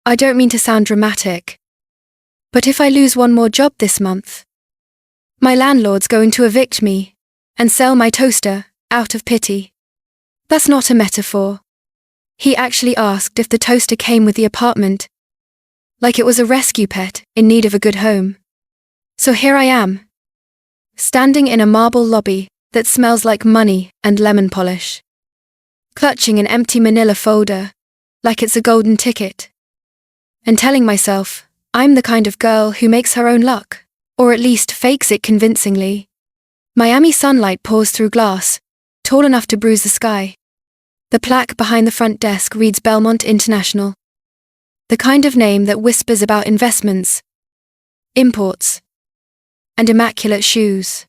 I don't mean to sound dramatic, but if I lose one more job this month, my landlord's going to evict me and sell my toaster out of pity. That's not a metaphor. He actually asked if the toaster came with the apartment, like it was a rescue pet in need of a good home. So here I am, standing in a marble lobby that smells like money and lemon polish, clutching an empty manila folder like it's a golden ticket, and telling myself I'm the kind of girl who makes her own luck, or at least fakes it convincingly. Miami sunlight pours through glass, tall enough to bruise the sky. The plaque behind the front desk reads Belmont International, the kind of name that whispers about investments, imports, and immaculate shoes.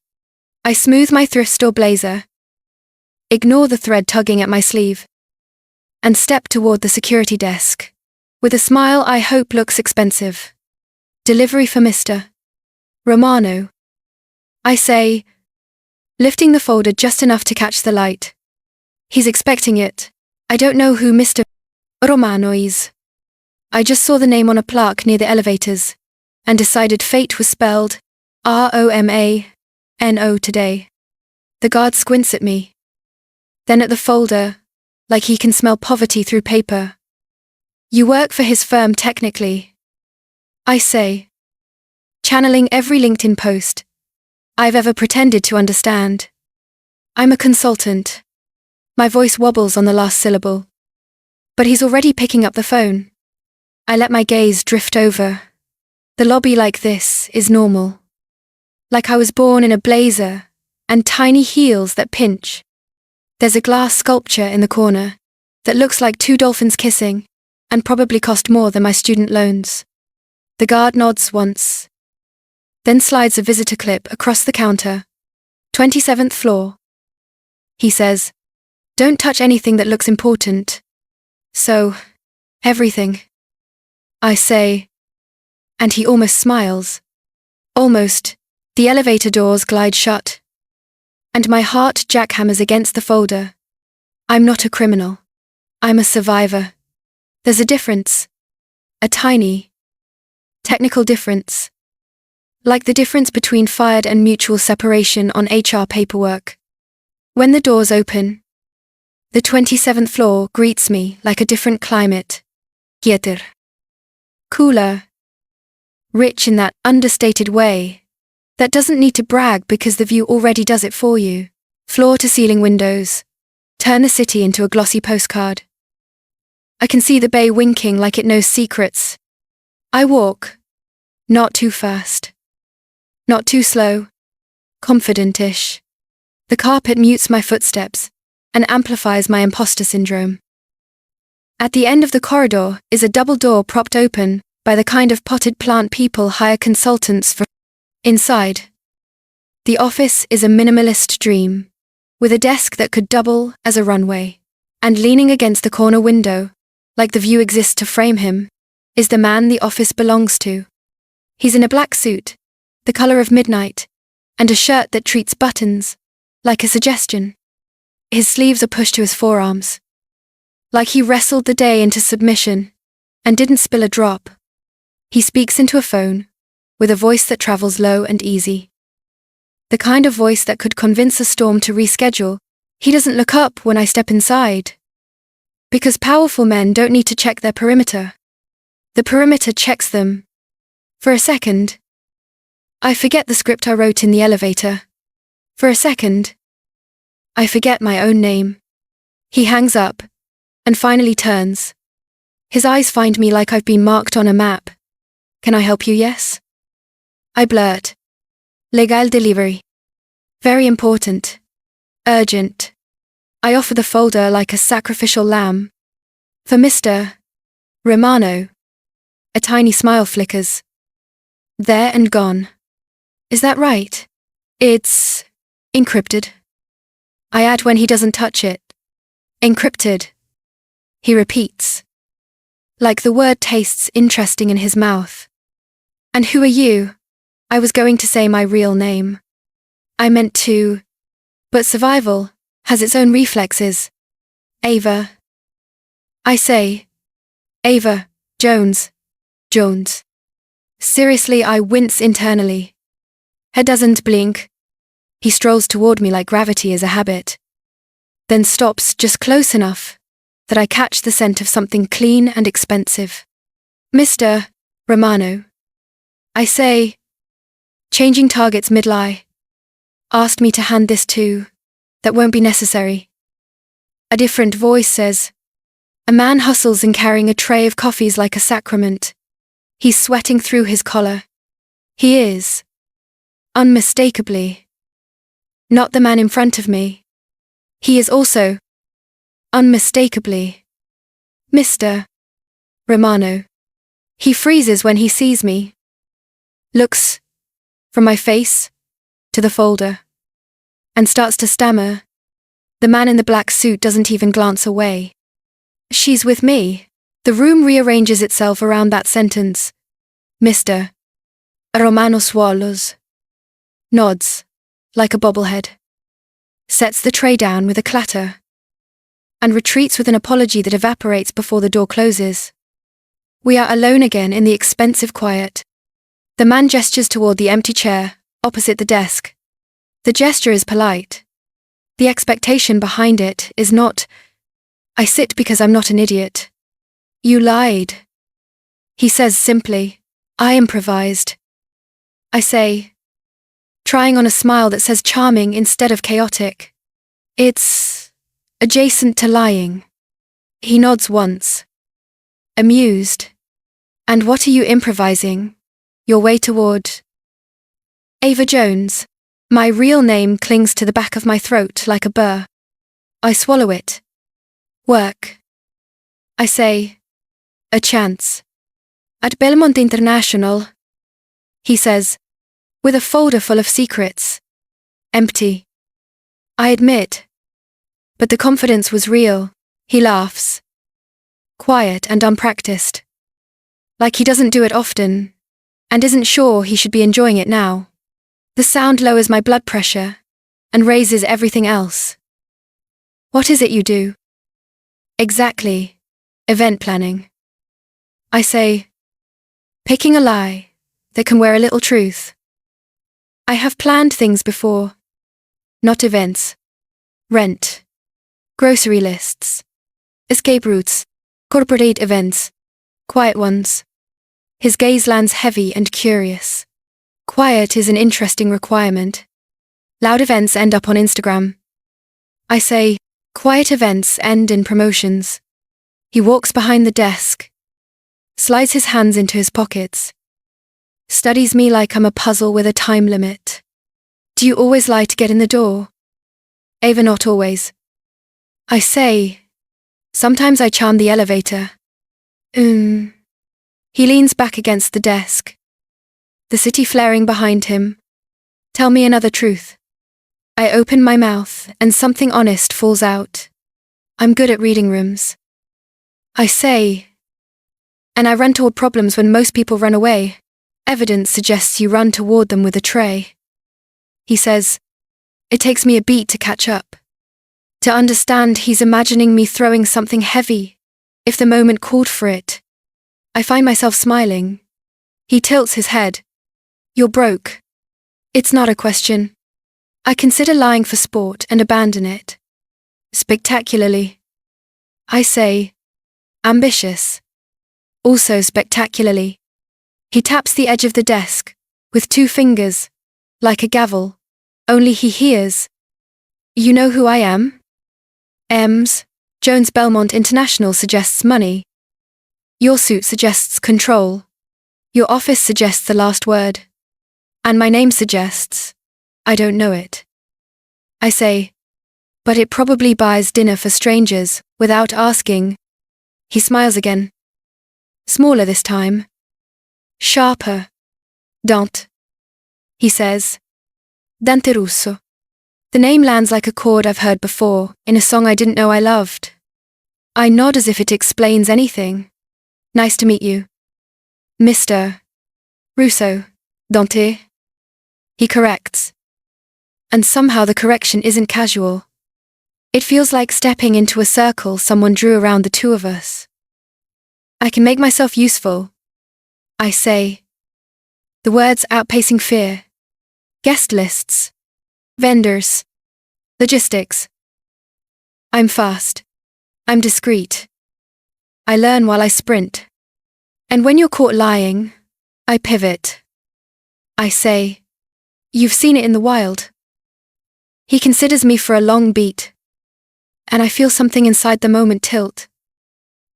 I smooth my thrift store blazer, ignore the thread tugging at my sleeve, and step toward the security desk, with a smile I hope looks expensive. Delivery for Mr. Romano, I say, lifting the folder just enough to catch the light. He's expecting it. I don't know who Mr. Romano is. I just saw the name on a plaque near the elevators, and decided fate was spelled Romano today. The guard squints at me, then at the folder, like he can smell poverty through paper. You work for his firm technically, I say, channeling every LinkedIn post I've ever pretended to understand. I'm a consultant. My voice wobbles on the last syllable. But he's already picking up the phone. I let my gaze drift over. The lobby like this is normal. Like I was born in a blazer and tiny heels that pinch. There's a glass sculpture in the corner that looks like two dolphins kissing and probably cost more than my student loans. The guard nods once, then slides a visitor clip across the counter. 27th floor. He says, don't touch anything that looks important. So, everything. I say, and he almost smiles. Almost. The elevator doors glide shut, and my heart jackhammers against the folder. I'm not a criminal. I'm a survivor. There's a difference. A tiny, technical difference. Like the difference between fired and mutual separation on HR paperwork. When the doors open, the 27th floor greets me like a different climate. Quieter. Cooler. Rich in that understated way that doesn't need to brag because the view already does it for you. Floor-to-ceiling windows turn the city into a glossy postcard. I can see the bay winking like it knows secrets. I walk, not too fast, not too slow, confident-ish. The carpet mutes my footsteps and amplifies my imposter syndrome. At the end of the corridor is a double door propped open by the kind of potted plant people hire consultants for. Inside, the office is a minimalist dream, with a desk that could double as a runway, and leaning against the corner window, like the view exists to frame him, is the man the office belongs to. He's in a black suit, the color of midnight, and a shirt that treats buttons like a suggestion. His sleeves are pushed to his forearms, like he wrestled the day into submission and didn't spill a drop. He speaks into a phone, with a voice that travels low and easy. The kind of voice that could convince a storm to reschedule. He doesn't look up when I step inside. Because powerful men don't need to check their perimeter. The perimeter checks them. For a second, I forget the script I wrote in the elevator. For a second, I forget my own name. He hangs up, and finally turns. His eyes find me like I've been marked on a map. Can I help you, yes? I blurt. Legal delivery. Very important. Urgent. I offer the folder like a sacrificial lamb. For Mr. Romano. A tiny smile flickers. There and gone. Is that right? It's encrypted. I add when he doesn't touch it. Encrypted. He repeats. Like the word tastes interesting in his mouth. And who are you? I was going to say my real name. I meant to. But survival has its own reflexes. Ava. I say. Ava, Jones. Seriously, I wince internally. Head doesn't blink. He strolls toward me like gravity is a habit. Then stops just close enough that I catch the scent of something clean and expensive. Mr. Romano. I say, changing targets mid-lie. Asked me to hand this too. That won't be necessary. A different voice says, a man hustles in carrying a tray of coffees like a sacrament. He's sweating through his collar. He is, unmistakably, not the man in front of me. He is also, unmistakably, Mr. Romano. He freezes when he sees me. Looks from my face to the folder and starts to stammer. The man in the black suit doesn't even glance away. She's with me. The room rearranges itself around that sentence. Mr. Romano swallows, nods like a bobblehead, sets the tray down with a clatter, and retreats with an apology that evaporates before the door closes. We are alone again in the expensive quiet. The man gestures toward the empty chair, opposite the desk. The gesture is polite. The expectation behind it is not, I sit because I'm not an idiot. You lied. He says simply, I improvised. I say, trying on a smile that says charming instead of chaotic. It's adjacent to lying. He nods once, amused. And what are you improvising? Your way toward Ava Jones. My real name clings to the back of my throat like a burr. I swallow it. Work. I say, a chance. At Belmont International. He says, with a folder full of secrets. Empty. I admit. But the confidence was real. He laughs. Quiet and unpracticed. Like he doesn't do it often, and isn't sure he should be enjoying it now. The sound lowers my blood pressure and raises everything else. What is it you do? Exactly. Event planning. I say, picking a lie that can wear a little truth. I have planned things before. Not events. Rent. Grocery lists. Escape routes. Corporate events. Quiet ones. His gaze lands heavy and curious. Quiet is an interesting requirement. Loud events end up on Instagram. I say, quiet events end in promotions. He walks behind the desk, slides his hands into his pockets, studies me like I'm a puzzle with a time limit. Do you always lie to get in the door? Ava, not always. I say, sometimes I charm the elevator. He leans back against the desk, the city flaring behind him. Tell me another truth. I open my mouth and something honest falls out. I'm good at reading rooms. I say, and I run toward problems when most people run away. Evidence suggests you run toward them with a tray. He says, it takes me a beat to catch up. To understand he's imagining me throwing something heavy, if the moment called for it. I find myself smiling. He tilts his head. You're broke. It's not a question. I consider lying for sport and abandon it. Spectacularly. I say, ambitious. Also spectacularly. He taps the edge of the desk, with 2 fingers, like a gavel, only he hears. You know who I am? Ems, Jones Belmont International suggests money. Your suit suggests control. Your office suggests the last word. And my name suggests, I don't know it. I say, but it probably buys dinner for strangers, without asking. He smiles again. Smaller this time. Sharper. Dante. He says. Dante Russo. The name lands like a chord I've heard before, in a song I didn't know I loved. I nod as if it explains anything. Nice to meet you. Mr. Russo. Dante. He corrects. And somehow the correction isn't casual. It feels like stepping into a circle someone drew around the two of us. I can make myself useful. I say. The words outpacing fear. Guest lists. Vendors. Logistics. I'm fast. I'm discreet. I learn while I sprint. And when you're caught lying, I pivot. I say, you've seen it in the wild. He considers me for a long beat. And I feel something inside the moment tilt.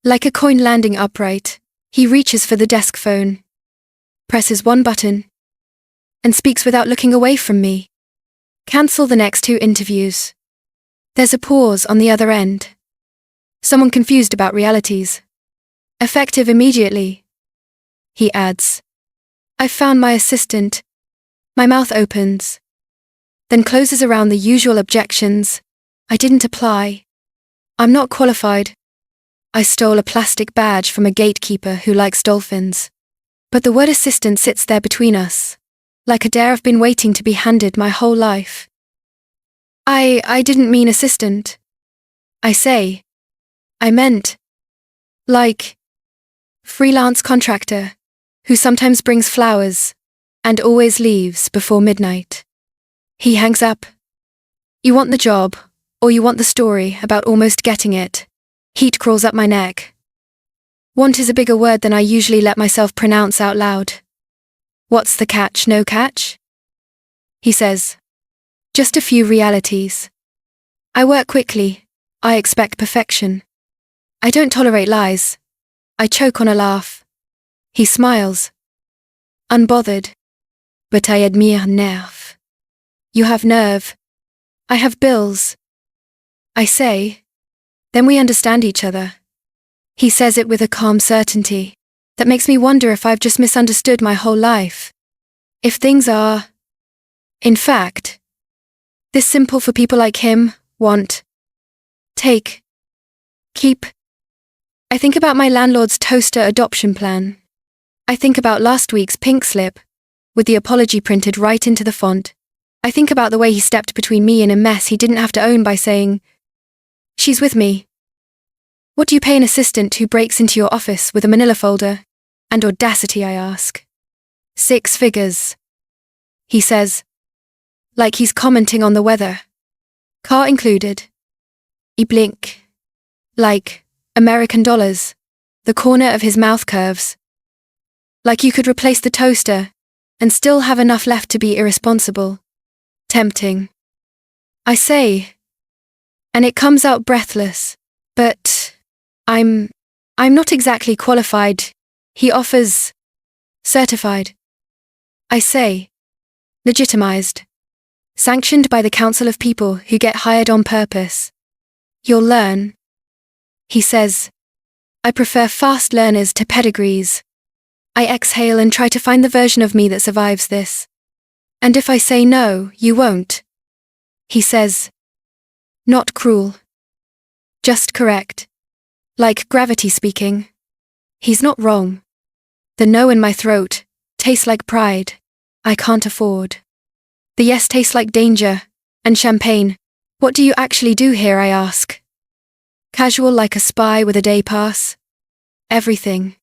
Like a coin landing upright, he reaches for the desk phone, presses one button, and speaks without looking away from me. Cancel the next 2 interviews. There's a pause on the other end. Someone confused about realities. Effective immediately. He adds. I've found my assistant. My mouth opens. Then closes around the usual objections. I didn't apply. I'm not qualified. I stole a plastic badge from a gatekeeper who likes dolphins. But the word assistant sits there between us, like a dare I've been waiting to be handed my whole life. I didn't mean assistant. I say. I meant, like, freelance contractor, who sometimes brings flowers, and always leaves before midnight. He hangs up. You want the job, or you want the story about almost getting it. Heat crawls up my neck. Want is a bigger word than I usually let myself pronounce out loud. What's the catch, no catch? He says. Just a few realities. I work quickly. I expect perfection. I don't tolerate lies. I choke on a laugh. He smiles. Unbothered. But I admire nerve. You have nerve. I have bills. I say. Then we understand each other. He says it with a calm certainty that makes me wonder if I've just misunderstood my whole life. If things are, in fact, this simple for people like him, want, take, keep. I think about my landlord's toaster adoption plan. I think about last week's pink slip, with the apology printed right into the font. I think about the way he stepped between me and a mess he didn't have to own by saying, she's with me. What do you pay an assistant who breaks into your office with a manila folder? And audacity, I ask. 6 figures. He says, like he's commenting on the weather. Car included. I blink. Like American dollars. The corner of his mouth curves. Like you could replace the toaster and still have enough left to be irresponsible. Tempting. I say, and it comes out breathless, but I'm not exactly qualified. He offers certified. I say, legitimized. Sanctioned by the council of people who get hired on purpose. You'll learn. He says, I prefer fast learners to pedigrees. I exhale and try to find the version of me that survives this. And if I say no, you won't. He says, not cruel. Just correct. Like gravity speaking. He's not wrong. The no in my throat tastes like pride I can't afford. The yes tastes like danger and champagne. What do you actually do here, I ask? Casual like a spy with a day pass. Everything.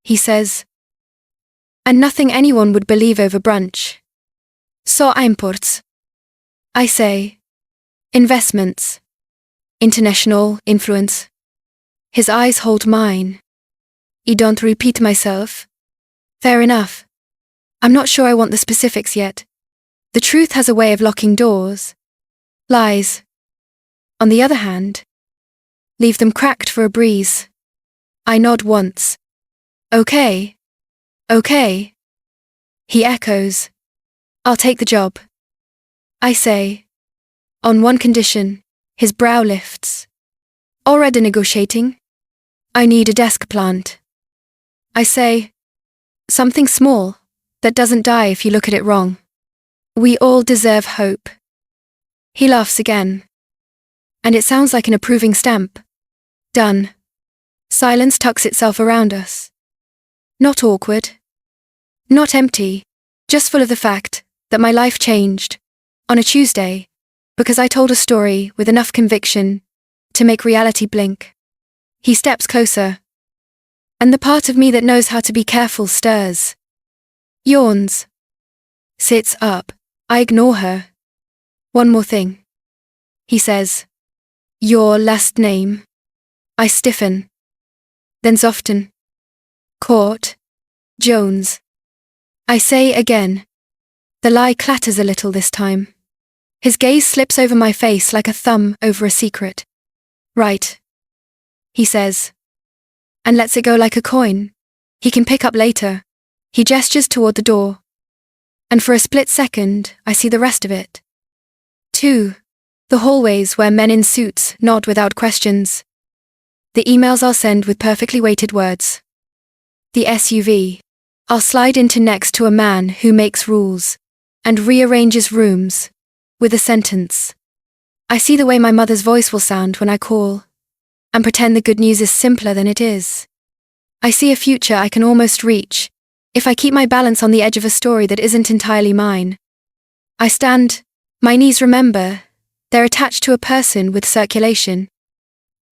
He says. And nothing anyone would believe over brunch. So imports. I say. Investments. International influence. His eyes hold mine. I don't repeat myself. Fair enough. I'm not sure I want the specifics yet. The truth has a way of locking doors. Lies, on the other hand, leave them cracked for a breeze. I nod once. Okay. Okay. He echoes. I'll take the job. I say. On one condition. His brow lifts. Already negotiating? I need a desk plant. I say. Something small, that doesn't die if you look at it wrong. We all deserve hope. He laughs again. And it sounds like an approving stamp. Done. Silence tucks itself around us. Not awkward. Not empty. Just full of the fact that my life changed. On a Tuesday. Because I told a story with enough conviction to make reality blink. He steps closer. And the part of me that knows how to be careful stirs. Yawns. Sits up. I ignore her. One more thing. He says. Your last name. I stiffen. Then soften. Court. Jones. I say again. The lie clatters a little this time. His gaze slips over my face like a thumb over a secret. Right. He says. And lets it go like a coin. He can pick up later. He gestures toward the door. And for a split second, I see the rest of it. 2. The hallways where men in suits nod without questions. The emails I'll send with perfectly weighted words. The SUV I'll slide into next to a man who makes rules and rearranges rooms with a sentence. I see the way my mother's voice will sound when I call and pretend the good news is simpler than it is. I see a future I can almost reach if I keep my balance on the edge of a story that isn't entirely mine. I stand, my knees remember, they're attached to a person with circulation.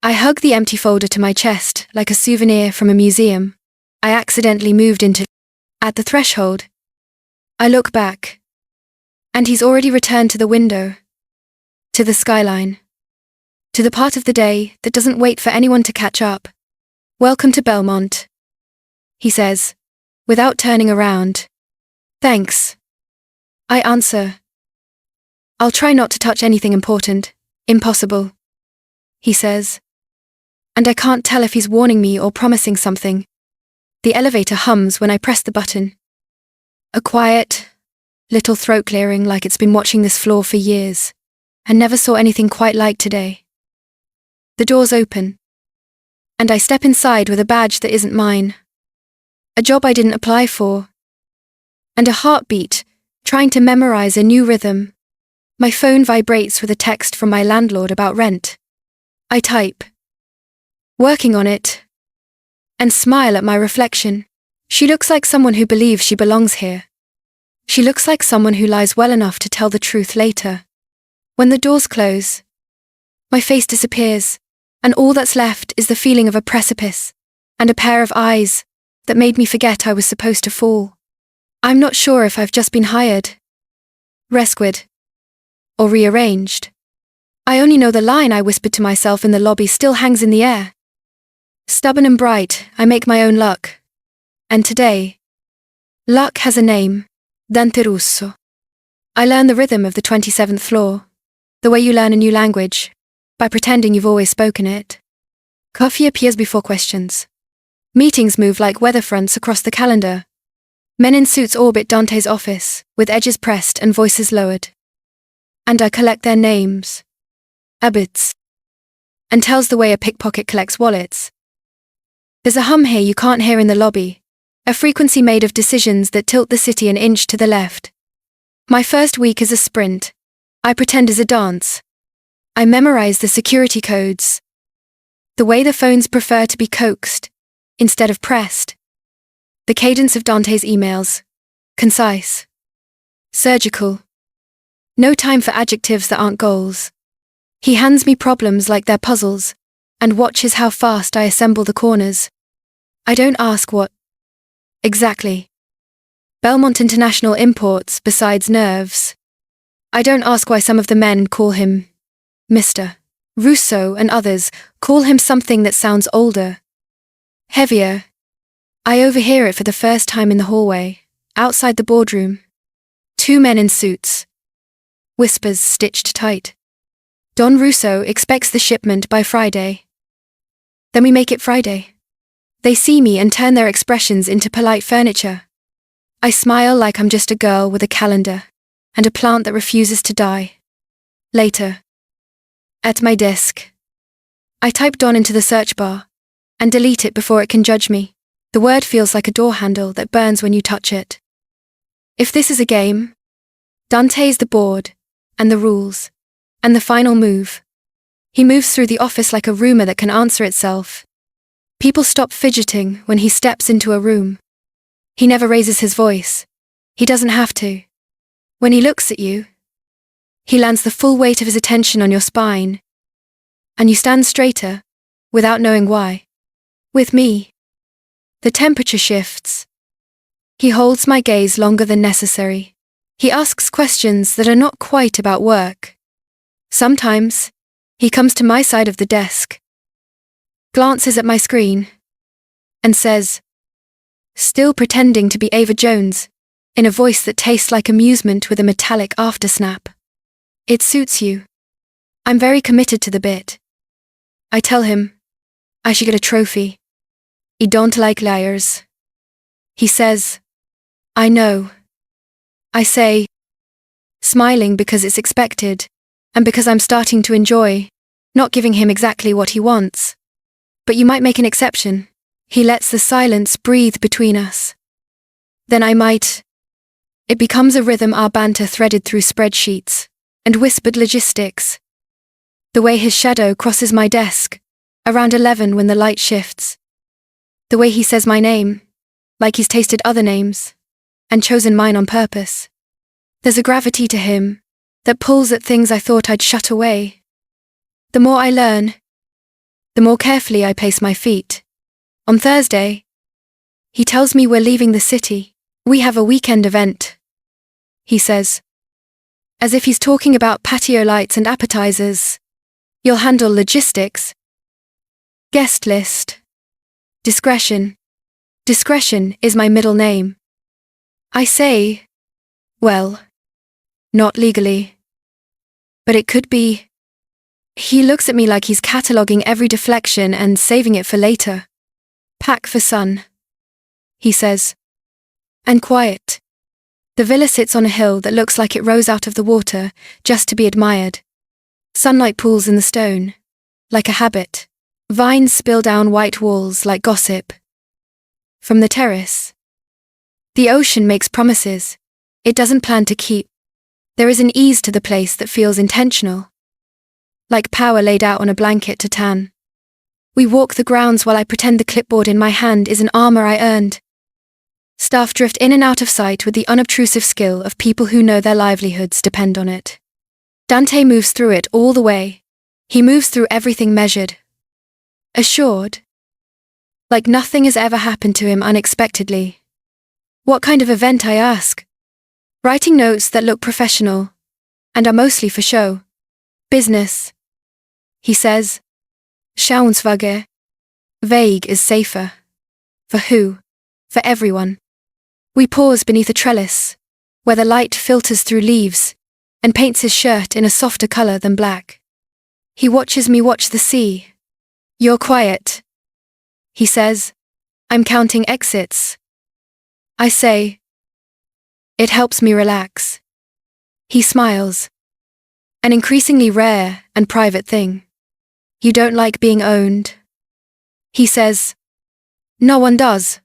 I hug the empty folder to my chest like a souvenir from a museum I accidentally moved into. At the threshold, I look back, and he's already returned to the window, to the skyline, to the part of the day that doesn't wait for anyone to catch up. Welcome to Belmont, he says, without turning around. Thanks. I answer. I'll try not to touch anything important. Impossible, he says. And I can't tell if he's warning me or promising something. The elevator hums when I press the button. A quiet, little throat clearing like it's been watching this floor for years, and never saw anything quite like today. The doors open, and I step inside with a badge that isn't mine. A job I didn't apply for. And a heartbeat, trying to memorize a new rhythm. My phone vibrates with a text from my landlord about rent. I type. Working on it. And smile at my reflection. She looks like someone who believes she belongs here. She looks like someone who lies well enough to tell the truth later. When the doors close, my face disappears, and all that's left is the feeling of a precipice, and a pair of eyes that made me forget I was supposed to fall. I'm not sure if I've just been hired, rescued, or rearranged. I only know the line I whispered to myself in the lobby still hangs in the air. Stubborn and bright, I make my own luck. And today, luck has a name, Dante Russo. I learn the rhythm of the 27th floor, the way you learn a new language, by pretending you've always spoken it. Coffee appears before questions. Meetings move like weather fronts across the calendar. Men in suits orbit Dante's office, with edges pressed and voices lowered. And I collect their names. Abbots. And tells the way a pickpocket collects wallets. There's a hum here you can't hear in the lobby, a frequency made of decisions that tilt the city an inch to the left. My first week is a sprint. I pretend is a dance. I memorize the security codes. The way the phones prefer to be coaxed, instead of pressed. The cadence of Dante's emails. Concise. Surgical. No time for adjectives that aren't goals. He hands me problems like they're puzzles, and watches how fast I assemble the corners. I don't ask what exactly Belmont International imports besides nerves. I don't ask why some of the men call him Mr. Russo and others call him something that sounds older, heavier. I overhear it for the first time in the hallway, outside the boardroom. 2 men in suits. Whispers stitched tight. Don Russo expects the shipment by Friday. Then we make it Friday. They see me and turn their expressions into polite furniture. I smile like I'm just a girl with a calendar and a plant that refuses to die. Later. At my desk. I type Don into the search bar and delete it before it can judge me. The word feels like a door handle that burns when you touch it. If this is a game, Dante's the board and the rules and the final move. He moves through the office like a rumor that can answer itself. People stop fidgeting when he steps into a room. He never raises his voice. He doesn't have to. When he looks at you, he lands the full weight of his attention on your spine. And you stand straighter, without knowing why. With me, The temperature shifts. He holds my gaze longer than necessary. He asks questions that are not quite about work. Sometimes, he comes to my side of the desk, glances at my screen, and says, still pretending to be Ava Jones, in a voice that tastes like amusement with a metallic aftersnap, "It suits you. I'm very committed to the bit." I tell him, I should get a trophy. I don't like liars. He says, I know. I say, smiling because it's expected, and because I'm starting to enjoy, not giving him exactly what he wants. But you might make an exception. He lets the silence breathe between us. Then I might. It becomes a rhythm, our banter threaded through spreadsheets and whispered logistics. The way his shadow crosses my desk, around 11 when the light shifts. The way he says my name, like he's tasted other names, and chosen mine on purpose. There's a gravity to him that pulls at things I thought I'd shut away. The more I learn, the more carefully I pace my feet. On Thursday, he tells me we're leaving the city. We have a weekend event, he says, as if he's talking about patio lights and appetizers. You'll handle logistics. Guest list. Discretion. Discretion is my middle name. I say, well, not legally. But it could be. He looks at me like he's cataloguing every deflection and saving it for later. Pack for sun, he says. And quiet. The villa sits on a hill that looks like it rose out of the water, just to be admired. Sunlight pools in the stone, like a habit. Vines spill down white walls like gossip. From the terrace, the ocean makes promises it doesn't plan to keep. There is an ease to the place that feels intentional, like power laid out on a blanket to tan. We walk the grounds while I pretend the clipboard in my hand is an armor I earned. Staff drift in and out of sight with the unobtrusive skill of people who know their livelihoods depend on it. Dante moves through it all the way. He moves through everything measured, assured, like nothing has ever happened to him unexpectedly. What kind of event, I ask? Writing notes that look professional, and are mostly for show. Business, he says. Schauenswage. Vague is safer. For who? For everyone. We pause beneath a trellis, where the light filters through leaves, and paints his shirt in a softer color than black. He watches me watch the sea. You're quiet, he says. I'm counting exits. I say, it helps me relax. He smiles. An increasingly rare and private thing. You don't like being owned. He says, no one does.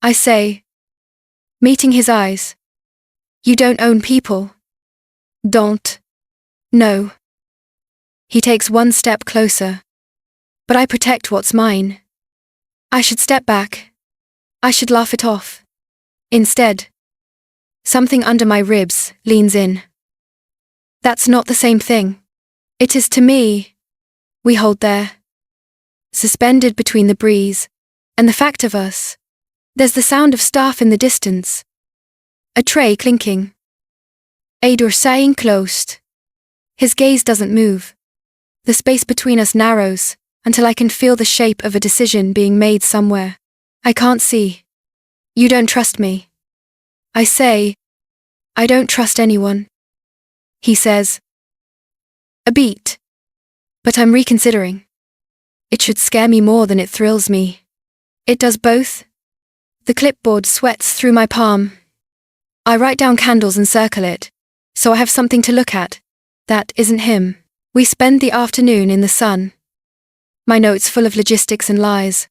I say, meeting his eyes, you don't own people. Don't. No. He takes one step closer. But I protect what's mine. I should step back. I should laugh it off. Instead, something under my ribs leans in. That's not the same thing. It is to me. We hold there, suspended between the breeze and the fact of us. There's the sound of staff in the distance. A tray clinking. A door saying closed. His gaze doesn't move. The space between us narrows until I can feel the shape of a decision being made somewhere. I can't see. You don't trust me. I say, I don't trust anyone. He says, a beat. But I'm reconsidering. It should scare me more than it thrills me. It does both. The clipboard sweats through my palm. I write down candles and circle it, so I have something to look at. That isn't him. We spend the afternoon in the sun. My notes full of logistics and lies.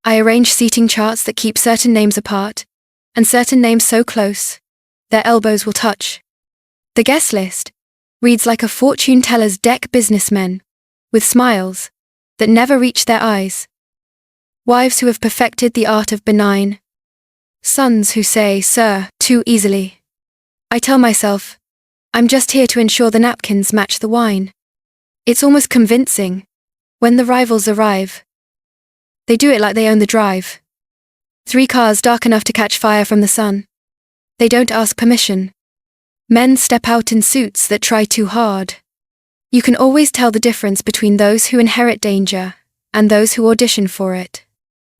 I arrange seating charts that keep certain names apart, and certain names so close, their elbows will touch. The guest list reads like a fortune teller's deck, businessmen, with smiles that never reach their eyes. Wives who have perfected the art of benign. Sons who say, sir, too easily. I tell myself, I'm just here to ensure the napkins match the wine. It's almost convincing when the rivals arrive. They do it like they own the drive. 3 cars dark enough to catch fire from the sun. They don't ask permission. Men step out in suits that try too hard. You can always tell the difference between those who inherit danger and those who audition for it.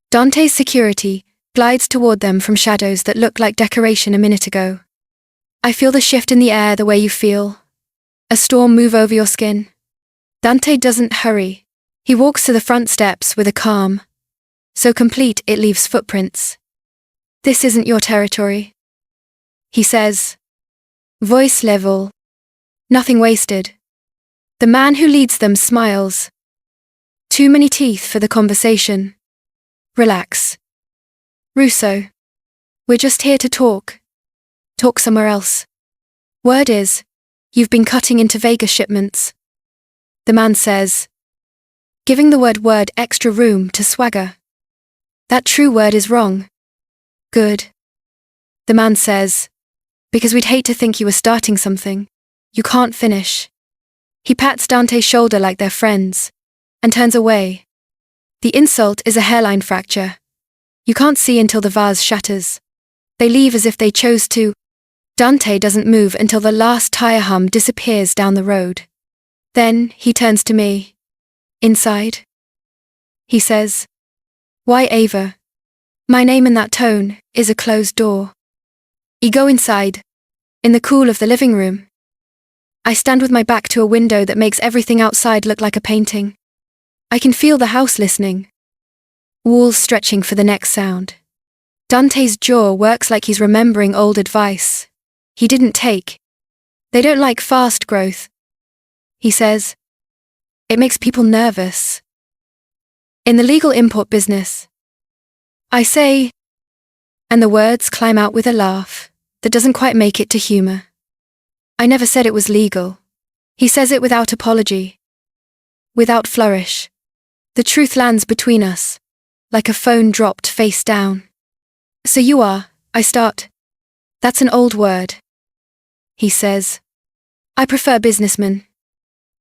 Dante's security glides toward them from shadows that look like decoration a minute ago. I feel the shift in the air the way you feel a storm move over your skin. Dante doesn't hurry. He walks to the front steps with a calm so complete it leaves footprints. This isn't your territory, he says. Voice level. Nothing wasted. The man who leads them smiles. Too many teeth for the conversation. Relax. Russo. We're just here to talk. Talk somewhere else. Word is, you've been cutting into Vegas shipments. The man says, giving the word extra room to swagger. That true word is wrong. Good. The man says, because we'd hate to think you were starting something. You can't finish. He pats Dante's shoulder like they're friends, and turns away. The insult is a hairline fracture. You can't see until the vase shatters. They leave as if they chose to. Dante doesn't move until the last tire hum disappears down the road. Then he turns to me. Inside? He says. Why Ava? My name in that tone is a closed door. You go inside. In the cool of the living room. I stand with my back to a window that makes everything outside look like a painting. I can feel the house listening. Walls stretching for the next sound. Dante's jaw works like he's remembering old advice he didn't take. They don't like fast growth, he says. It makes people nervous. In the legal import business. I say, and the words climb out with a laugh that doesn't quite make it to humor. I never said it was legal. He says it without apology. Without flourish. The truth lands between us, like a phone dropped face down. So you are, I start. That's an old word. He says. I prefer businessman.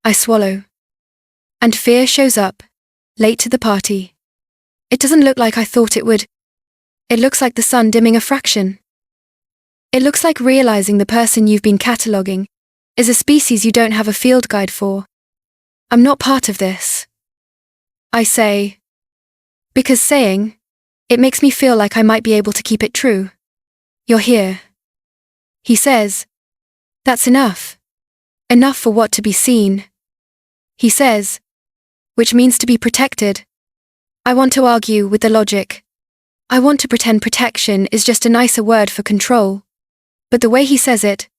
I swallow. And fear shows up, late to the party. It doesn't look like I thought it would. It looks like the sun dimming a fraction. It looks like realizing the person you've been cataloguing is a species you don't have a field guide for. I'm not part of this. I say. Because saying, it makes me feel like I might be able to keep it true. You're here. He says. That's enough. Enough for what to be seen. He says. Which means to be protected. I want to argue with the logic. I want to pretend protection is just a nicer word for control. But the way he says it,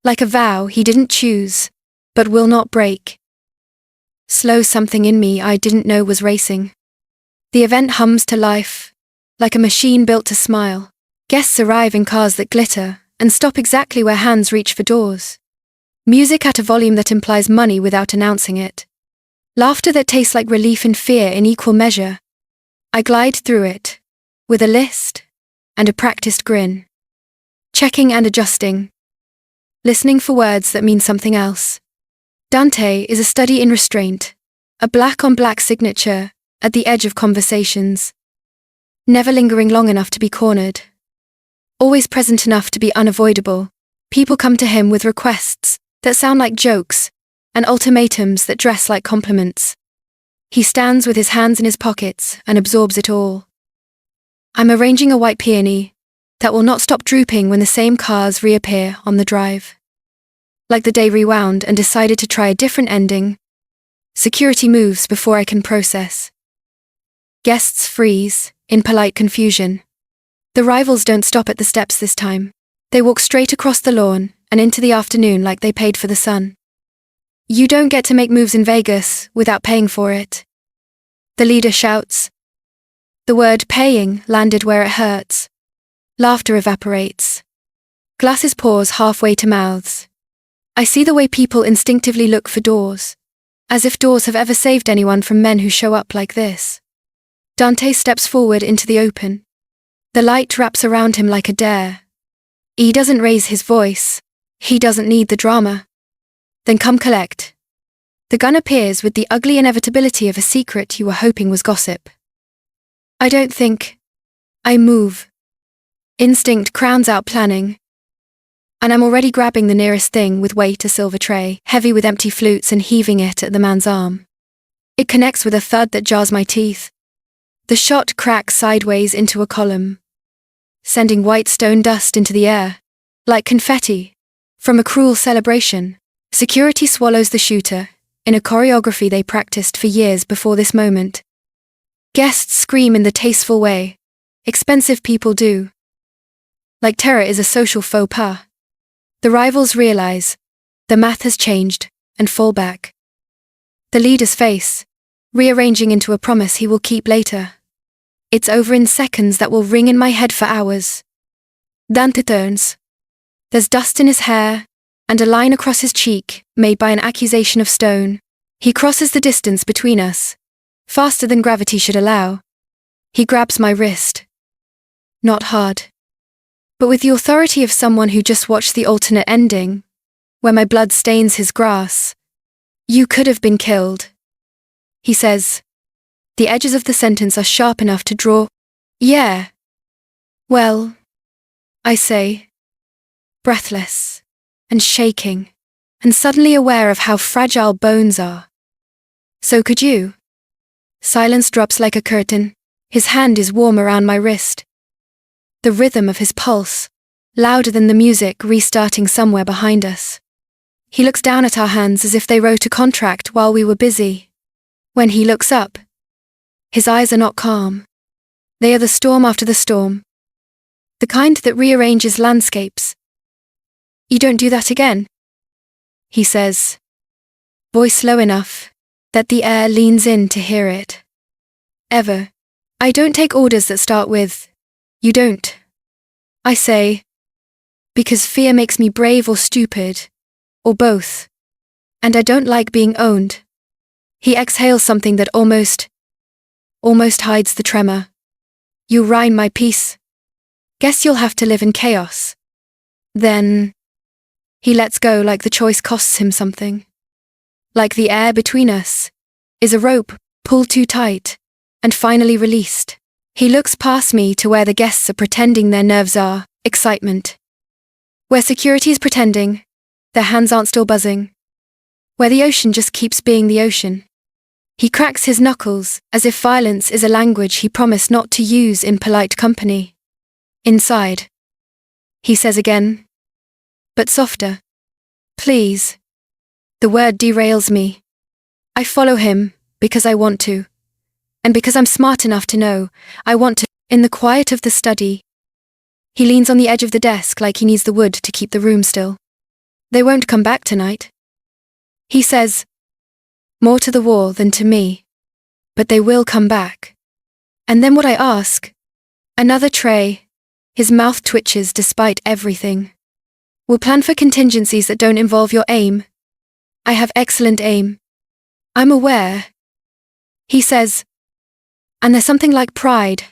like a vow he didn't choose, but will not break, slows something in me I didn't know was racing. The event hums to life, like a machine built to smile. Guests arrive in cars that glitter and stop exactly where hands reach for doors. Music at a volume that implies money without announcing it. Laughter that tastes like relief and fear in equal measure. I glide through it, with a list and a practiced grin. Checking and adjusting. Listening for words that mean something else. Dante is a study in restraint, a black-on-black signature at the edge of conversations. Never lingering long enough to be cornered. Always present enough to be unavoidable. People come to him with requests that sound like jokes and ultimatums that dress like compliments. He stands with his hands in his pockets and absorbs it all. I'm arranging a white peony that will not stop drooping when the same cars reappear on the drive. Like the day rewound and decided to try a different ending. Security moves before I can process. Guests freeze, in polite confusion. The rivals don't stop at the steps this time. They walk straight across the lawn and into the afternoon like they paid for the sun. You don't get to make moves in Vegas without paying for it. The leader shouts. The word paying landed where it hurts. Laughter evaporates. Glasses pours halfway to mouths. I see the way people instinctively look for doors. As if doors have ever saved anyone from men who show up like this. Dante steps forward into the open. The light wraps around him like a dare. He doesn't raise his voice. He doesn't need the drama. Then come collect. The gun appears with the ugly inevitability of a secret you were hoping was gossip. I don't think. I move. Instinct crowns out planning. And I'm already grabbing the nearest thing with weight, a silver tray, heavy with empty flutes, and heaving it at the man's arm. It connects with a thud that jars my teeth. The shot cracks sideways into a column, sending white stone dust into the air, like confetti from a cruel celebration. Security swallows the shooter, in a choreography they practiced for years before this moment. Guests scream in the tasteful way expensive people do. Like terror is a social faux pas. The rivals realize the math has changed and fall back. The leader's face, rearranging into a promise he will keep later. It's over in seconds that will ring in my head for hours. Dante turns. There's dust in his hair, and a line across his cheek, made by an accusation of stone. He crosses the distance between us, faster than gravity should allow. He grabs my wrist. Not hard, but with the authority of someone who just watched the alternate ending, where my blood stains his grass. You could have been killed, he says. The edges of the sentence are sharp enough to draw. Yeah. Well, I say, breathless and shaking, and suddenly aware of how fragile bones are. So could you. Silence drops like a curtain. His hand is warm around my wrist. The rhythm of his pulse, louder than the music restarting somewhere behind us. He looks down at our hands as if they wrote a contract while we were busy. When he looks up, his eyes are not calm. They are the storm after the storm. The kind that rearranges landscapes. You don't do that again, he says, voice low enough that the air leans in to hear it. Ever. I don't take orders that start with, you don't. I say, because fear makes me brave or stupid, or both. And I don't like being owned. He exhales something that almost hides the tremor. You ruin my peace. Guess you'll have to live in chaos. Then, he lets go like the choice costs him something. Like the air between us is a rope pulled too tight and finally released. He looks past me to where the guests are pretending their nerves are, excitement. Where security is pretending, their hands aren't still buzzing. Where the ocean just keeps being the ocean. He cracks his knuckles as if violence is a language he promised not to use in polite company. Inside, he says again, but softer. Please. The word derails me. I follow him because I want to. And because I'm smart enough to know, I want to. In the quiet of the study, he leans on the edge of the desk like he needs the wood to keep the room still. They won't come back tonight. He says, more to the war than to me. But they will come back. And then what I ask? Another tray. His mouth twitches despite everything. We'll plan for contingencies that don't involve your aim. I have excellent aim. I'm aware. He says, and there's something like pride,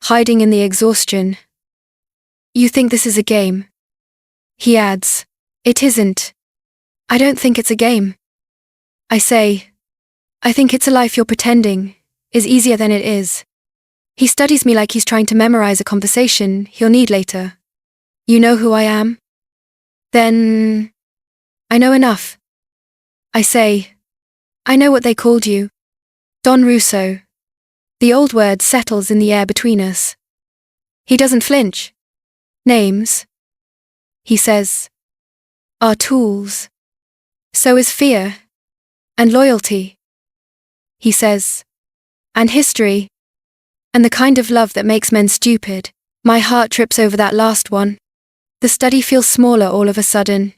hiding in the exhaustion. You think this is a game? He adds, it isn't. I don't think it's a game. I say, I think it's a life you're pretending is easier than it is. He studies me like he's trying to memorize a conversation he'll need later. You know who I am? Then, I know enough. I say, I know what they called you. Don Russo. The old word settles in the air between us. He doesn't flinch. Names, he says, are tools. So is fear. And loyalty, he says. And history. And the kind of love that makes men stupid. My heart trips over that last one. The study feels smaller all of a sudden.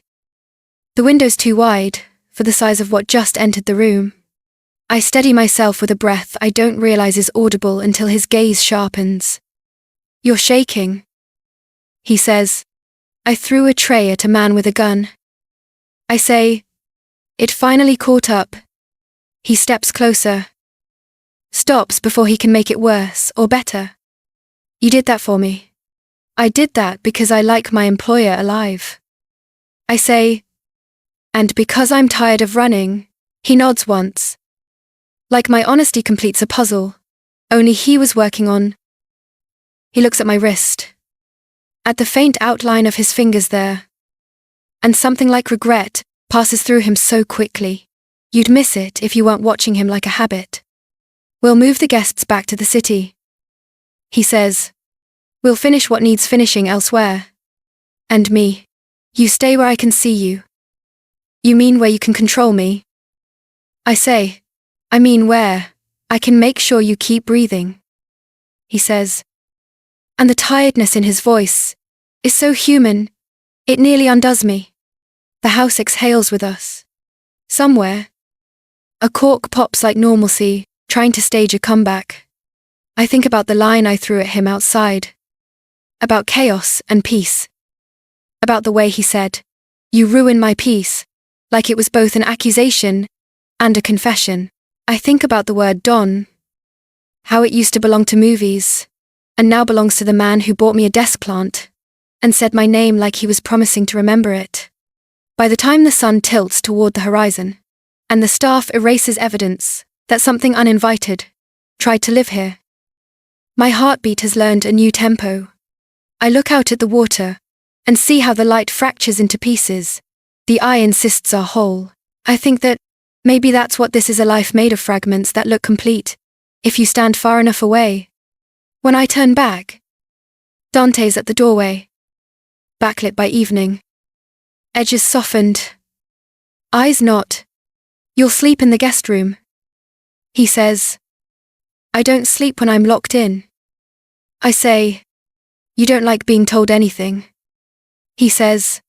The window's too wide for the size of what just entered the room. I steady myself with a breath I don't realize is audible until his gaze sharpens. You're shaking, he says. I threw a tray at a man with a gun. I say, it finally caught up. He steps closer. Stops before he can make it worse or better. You did that for me. I did that because I like my employer alive. I say, and because I'm tired of running. He nods once. Like my honesty completes a puzzle. Only he was working on. He looks at my wrist. At the faint outline of his fingers there. And something like regret passes through him so quickly. You'd miss it if you weren't watching him like a habit. We'll move the guests back to the city. He says. We'll finish what needs finishing elsewhere. And me. You stay where I can see you. You mean where you can control me? I say. I mean where I can make sure you keep breathing. He says. And the tiredness in his voice is so human, it nearly undoes me. The house exhales with us. Somewhere, a cork pops like normalcy, trying to stage a comeback. I think about the line I threw at him outside. About chaos and peace. About the way he said, "You ruin my peace," like it was both an accusation and a confession. I think about the word Don. How it used to belong to movies, and now belongs to the man who bought me a desk plant, and said my name like he was promising to remember it. By the time the sun tilts toward the horizon, and the staff erases evidence that something uninvited tried to live here, my heartbeat has learned a new tempo. I look out at the water, and see how the light fractures into pieces. The eye insists are whole. I think that maybe that's what this is, a life made of fragments that look complete, if you stand far enough away. When I turn back, Dante's at the doorway, backlit by evening. Edges softened. Eyes not. You'll sleep in the guest room. He says. I don't sleep when I'm locked in. I say. You don't like being told anything. He says.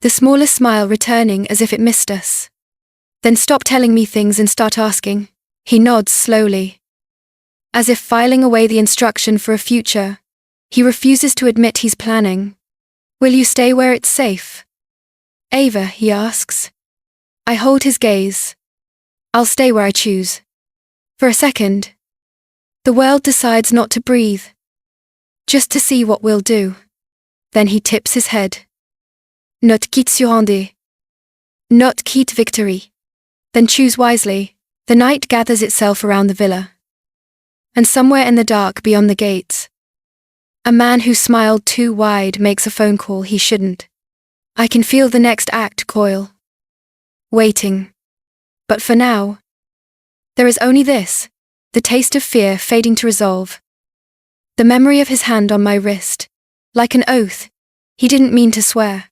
The smallest smile returning as if it missed us. Then stop telling me things and start asking. He nods slowly. As if filing away the instruction for a future, he refuses to admit he's planning. Will you stay where it's safe? Ava, he asks. I hold his gaze. I'll stay where I choose. For a second, the world decides not to breathe, just to see what we'll do. Then he tips his head. Not quitte surrender. Not quitte victory. Then choose wisely. The night gathers itself around the villa. And somewhere in the dark beyond the gates, a man who smiled too wide makes a phone call he shouldn't. I can feel the next act coil. Waiting. But for now, there is only this, the taste of fear fading to resolve. The memory of his hand on my wrist, like an oath, he didn't mean to swear.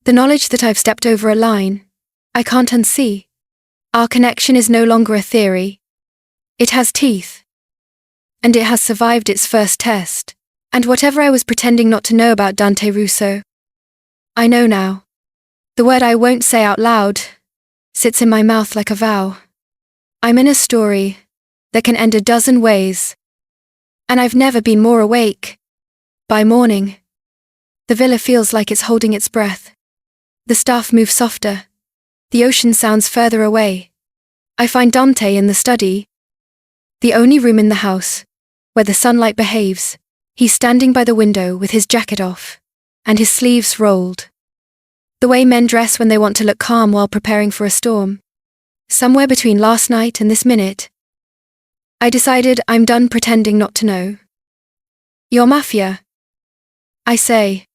The knowledge that I've stepped over a line, I can't unsee. Our connection is no longer a theory. It has teeth. And it has survived its first test. And whatever I was pretending not to know about Dante Russo, I know now. The word I won't say out loud sits in my mouth like a vow. I'm in a story that can end a dozen ways. And I've never been more awake. By morning, the villa feels like it's holding its breath. The staff moves softer. The ocean sounds further away. I find Dante in the study, the only room in the house where the sunlight behaves. He's standing by the window with his jacket off and his sleeves rolled. The way men dress when they want to look calm while preparing for a storm. Somewhere between last night and this minute, I decided I'm done pretending not to know. You're Mafia, I say.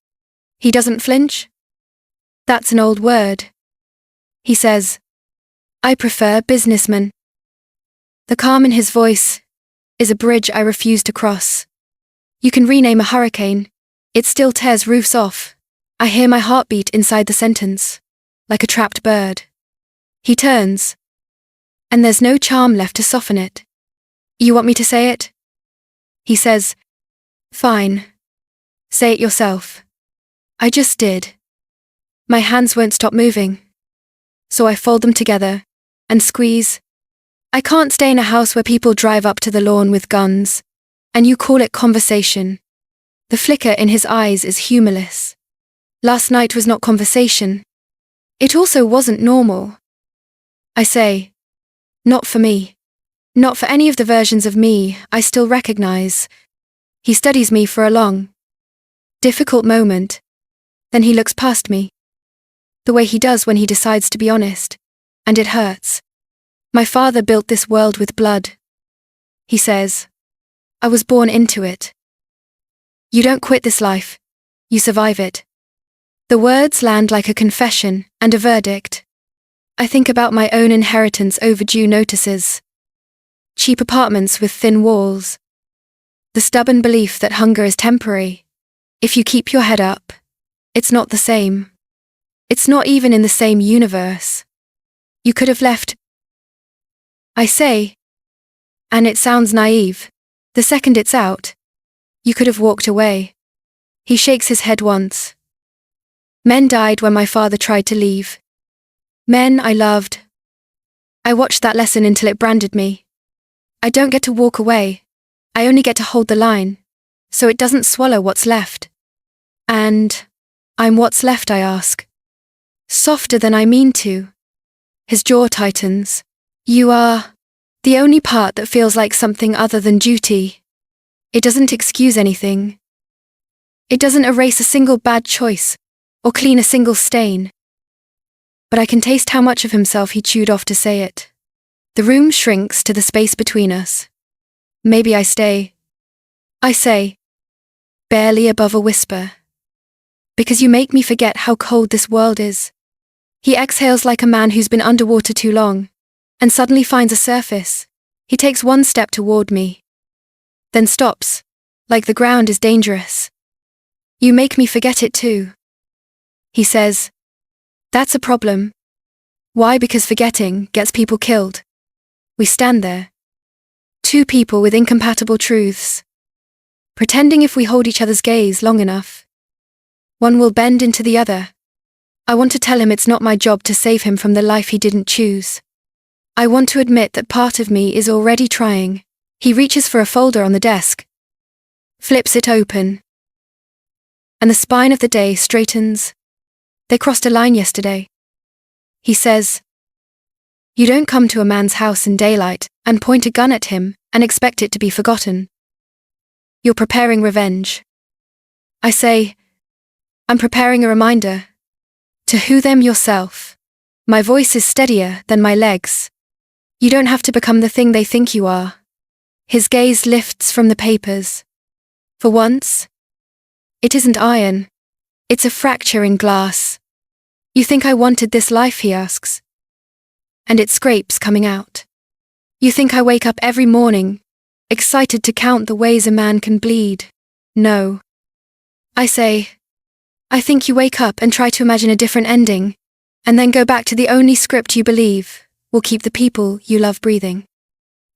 He doesn't flinch. That's an old word. He says, I prefer businessman. The calm in his voice is a bridge I refuse to cross. You can rename a hurricane. It still tears roofs off. I hear my heartbeat inside the sentence, like a trapped bird. He turns, and there's no charm left to soften it. You want me to say it? He says, fine. Say it yourself. I just did. My hands won't stop moving. So I fold them together and squeeze. I can't stay in a house where people drive up to the lawn with guns, and you call it conversation. The flicker in his eyes is humorless. Last night was not conversation. It also wasn't normal. I say, not for me. Not for any of the versions of me I still recognize. He studies me for a long, difficult moment. Then he looks past me. The way he does when he decides to be honest. And it hurts. My father built this world with blood. He says, I was born into it. You don't quit this life. You survive it. The words land like a confession and a verdict. I think about my own inheritance, overdue notices. Cheap apartments with thin walls. The stubborn belief that hunger is temporary. If you keep your head up, it's not the same. It's not even in the same universe. You could have left, I say, and it sounds naive. The second it's out, you could have walked away. He shakes his head once. Men died when my father tried to leave. Men I loved. I watched that lesson until it branded me. I don't get to walk away. I only get to hold the line, so it doesn't swallow what's left. And I'm what's left, I ask. Softer than I mean to. His jaw tightens. You are the only part that feels like something other than duty. It doesn't excuse anything. It doesn't erase a single bad choice or clean a single stain. But I can taste how much of himself he chewed off to say it. The room shrinks to the space between us. Maybe I stay. I say, barely above a whisper. Because you make me forget how cold this world is. He exhales like a man who's been underwater too long, and suddenly finds a surface. He takes one step toward me. Then stops, like the ground is dangerous. You make me forget it too. He says, that's a problem. Why? Because forgetting gets people killed. We stand there. Two people with incompatible truths. Pretending if we hold each other's gaze long enough, one will bend into the other. I want to tell him it's not my job to save him from the life he didn't choose. I want to admit that part of me is already trying. He reaches for a folder on the desk, flips it open, and the spine of the day straightens. They crossed a line yesterday. He says, you don't come to a man's house in daylight and point a gun at him and expect it to be forgotten. You're preparing revenge. I say, I'm preparing a reminder. To who them yourself. My voice is steadier than my legs. You don't have to become the thing they think you are. His gaze lifts from the papers. For once, it isn't iron. It's a fracture in glass. You think I wanted this life, he asks. And it scrapes coming out. You think I wake up every morning, excited to count the ways a man can bleed. No. I say, I think you wake up and try to imagine a different ending, and then go back to the only script you believe will keep the people you love breathing.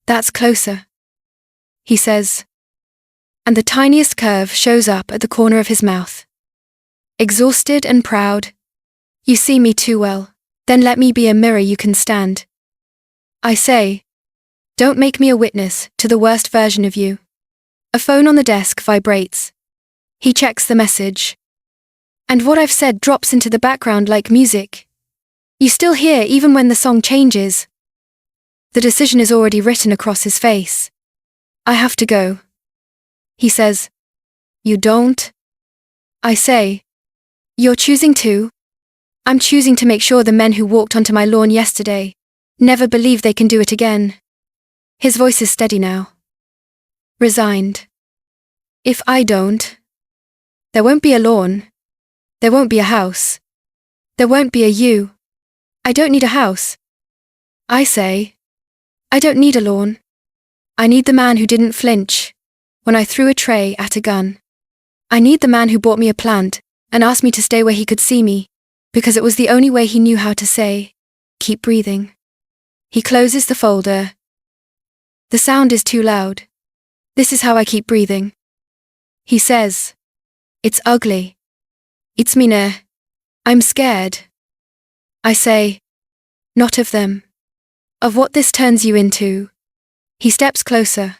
That's closer. He says, and the tiniest curve shows up at the corner of his mouth. Exhausted and proud. You see me too well, then let me be a mirror you can stand. I say, don't make me a witness to the worst version of you. A phone on the desk vibrates. He checks the message. And what I've said drops into the background like music. You still hear even when the song changes. The decision is already written across his face. I have to go. He says, you don't? I say, you're choosing to? I'm choosing to make sure the men who walked onto my lawn yesterday never believe they can do it again. His voice is steady now. Resigned. If I don't, there won't be a lawn. There won't be a house. There won't be a you. I don't need a house. I say, I don't need a lawn. I need the man who didn't flinch when I threw a tray at a gun. I need the man who bought me a plant and asked me to stay where he could see me, because it was the only way he knew how to say, keep breathing. He closes the folder. The sound is too loud. This is how I keep breathing. He says, it's ugly. It's meaner. I'm scared. I say, not of them. Of what this turns you into. He steps closer.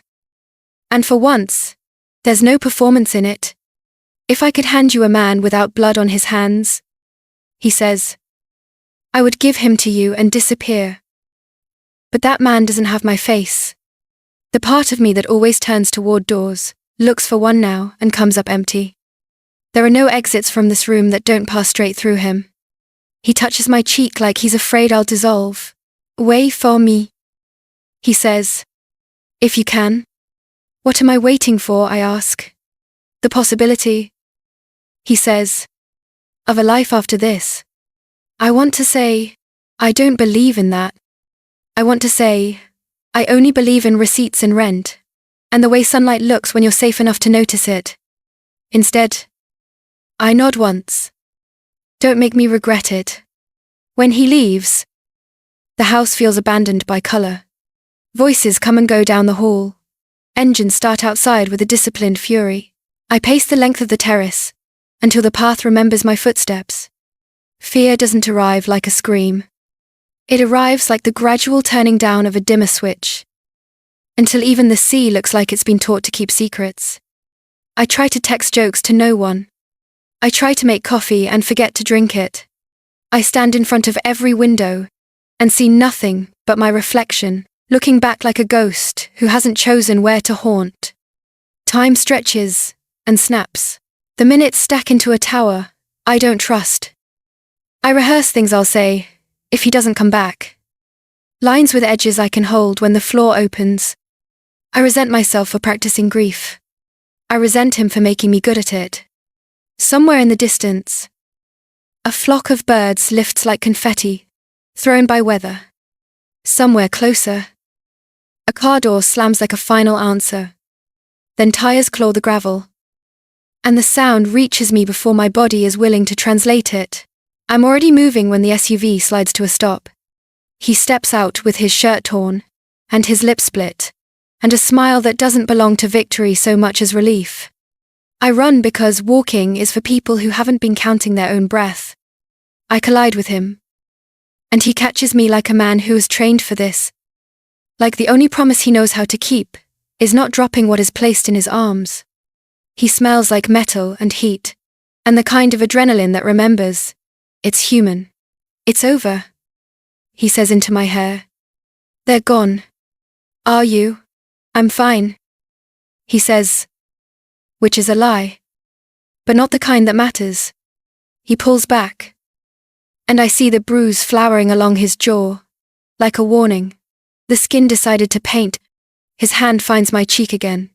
And for once, there's no performance in it. If I could hand you a man without blood on his hands, he says, I would give him to you and disappear. But that man doesn't have my face. The part of me that always turns toward doors, looks for one now and comes up empty. There are no exits from this room that don't pass straight through him. He touches my cheek like he's afraid I'll dissolve. Wait for me. He says, if you can. What am I waiting for, I ask. The possibility, he says, of a life after this. I want to say, I don't believe in that. I want to say, I only believe in receipts and rent, and the way sunlight looks when you're safe enough to notice it. Instead, I nod once. Don't make me regret it. When he leaves, the house feels abandoned by color. Voices come and go down the hall. Engines start outside with a disciplined fury. I pace the length of the terrace, until the path remembers my footsteps. Fear doesn't arrive like a scream. It arrives like the gradual turning down of a dimmer switch, until even the sea looks like it's been taught to keep secrets. I try to text jokes to no one. I try to make coffee and forget to drink it. I stand in front of every window and see nothing but my reflection, looking back like a ghost who hasn't chosen where to haunt. Time stretches and snaps. The minutes stack into a tower I don't trust. I rehearse things I'll say if he doesn't come back. Lines with edges I can hold when the floor opens. I resent myself for practicing grief. I resent him for making me good at it. Somewhere in the distance, a flock of birds lifts like confetti, thrown by weather. Somewhere closer, a car door slams like a final answer. Then tires claw the gravel, and the sound reaches me before my body is willing to translate it. I'm already moving when the SUV slides to a stop. He steps out with his shirt torn, and his lips split, and a smile that doesn't belong to victory so much as relief. I run because walking is for people who haven't been counting their own breath. I collide with him, and he catches me like a man who is trained for this. Like the only promise he knows how to keep is not dropping what is placed in his arms. He smells like metal and heat, and the kind of adrenaline that remembers. It's human. It's over, he says into my hair. They're gone. Are you? I'm fine, he says, which is a lie, but not the kind that matters. He pulls back, and I see the bruise flowering along his jaw, like a warning. The skin decided to paint. His hand finds my cheek again,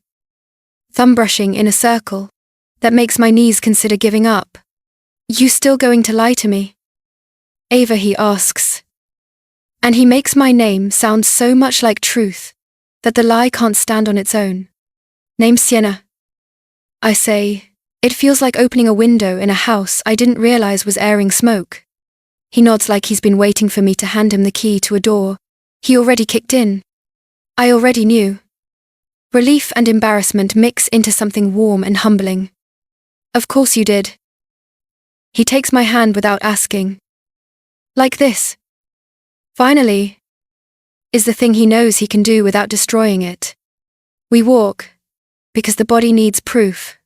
thumb brushing in a circle that makes my knees consider giving up. You still going to lie to me? Ava, he asks, and he makes my name sound so much like truth that the lie can't stand on its own. Name's Sienna. I say, it feels like opening a window in a house I didn't realize was airing smoke. He nods like he's been waiting for me to hand him the key to a door he already kicked in. I already knew. Relief and embarrassment mix into something warm and humbling. Of course you did. He takes my hand without asking. Like this. Finally, is the thing he knows he can do without destroying it. We walk, because the body needs proof.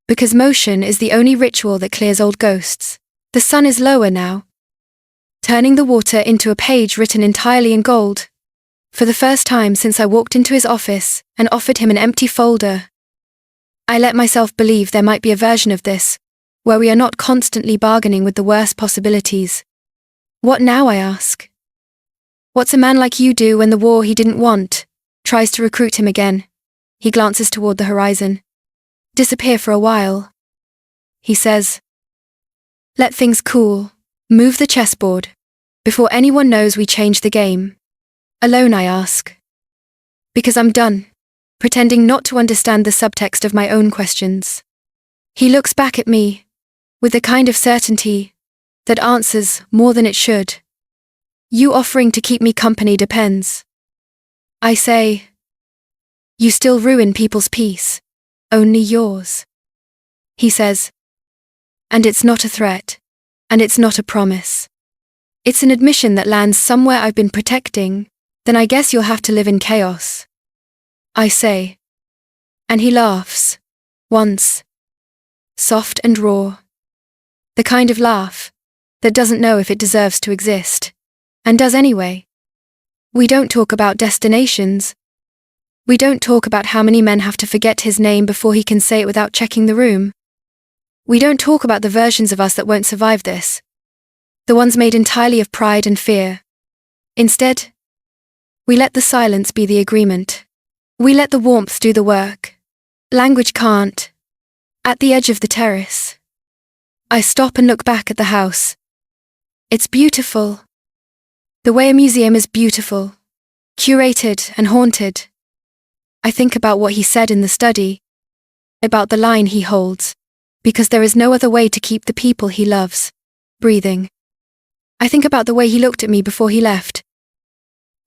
Because motion is the only ritual that clears old ghosts. The sun is lower now, turning the water into a page written entirely in gold. For the first time since I walked into his office and offered him an empty folder, I let myself believe there might be a version of this, where we are not constantly bargaining with the worst possibilities. What now, I ask? What's a man like you do when the war he didn't want tries to recruit him again? He glances toward the horizon. Disappear for a while, he says. Let things cool. Move the chessboard. Before anyone knows we changed the game. Alone, I ask. Because I'm done, pretending not to understand the subtext of my own questions. He looks back at me, with the kind of certainty that answers more than it should. You offering to keep me company depends. I say, you still ruin people's peace, only yours. He says, and it's not a threat, and it's not a promise. It's an admission that lands somewhere I've been protecting, then I guess you'll have to live in chaos. I say, and he laughs, once, soft and raw. The kind of laugh that doesn't know if it deserves to exist, and does anyway. We don't talk about destinations. We don't talk about how many men have to forget his name before he can say it without checking the room. We don't talk about the versions of us that won't survive this, the ones made entirely of pride and fear. Instead, we let the silence be the agreement. We let the warmth do the work. Language can't, At the edge of the terrace, I stop and look back at the house. It's beautiful. The way a museum is beautiful, curated and haunted. I think about what he said in the study, about the line he holds, because there is no other way to keep the people he loves breathing. I think about the way he looked at me before he left,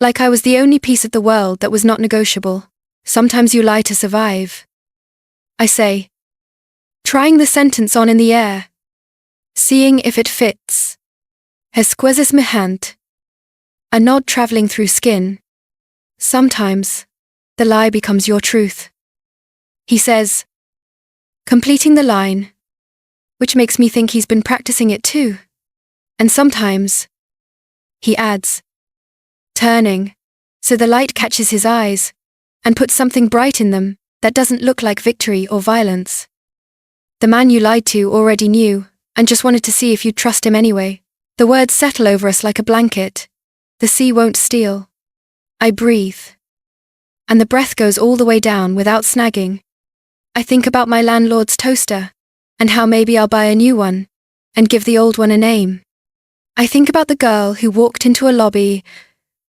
like I was the only piece of the world that was not negotiable. Sometimes you lie to survive. I say, trying the sentence on in the air, seeing if it fits. Esquezes mi hand. A nod traveling through skin. Sometimes, the lie becomes your truth. He says, completing the line, which makes me think he's been practicing it too. And sometimes, he adds, turning, so the light catches his eyes, and puts something bright in them that doesn't look like victory or violence. The man you lied to already knew, and just wanted to see if you'd trust him anyway. The words settle over us like a blanket. The sea won't steal. I breathe. And the breath goes all the way down without snagging. I think about my landlord's toaster, and how maybe I'll buy a new one, and give the old one a name. I think about the girl who walked into a lobby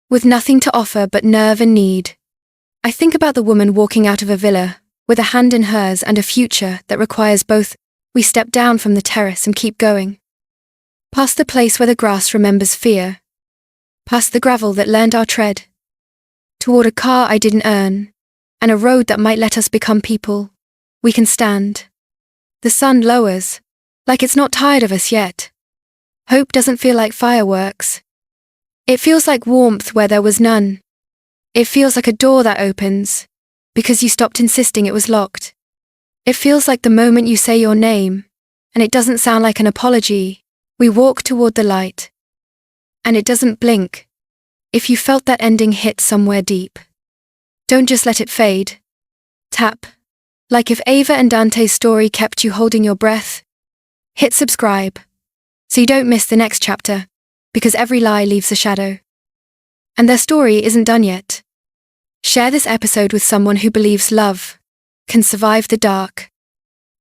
with nothing to offer but nerve and need. I think about the woman walking out of a villa with a hand in hers and a future that requires both. We step down from the terrace and keep going. Past the place where the grass remembers fear. Past the gravel that learned our tread. Toward a car I didn't earn, and a road that might let us become people we can stand. The sun lowers, like it's not tired of us yet. Hope doesn't feel like fireworks. It feels like warmth where there was none. It feels like a door that opens, because you stopped insisting it was locked. It feels like the moment you say your name, and it doesn't sound like an apology. We walk toward the light, and it doesn't blink. If you felt that ending hit somewhere deep, don't just let it fade. Tap. Like if Ava and Dante's story kept you holding your breath. Hit subscribe, so you don't miss the next chapter, because every lie leaves a shadow. And their story isn't done yet. Share this episode with someone who believes love can survive the dark.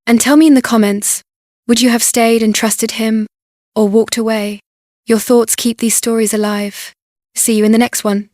And tell me in the comments, would you have stayed and trusted him, or walked away? Your thoughts keep these stories alive. See you in the next one.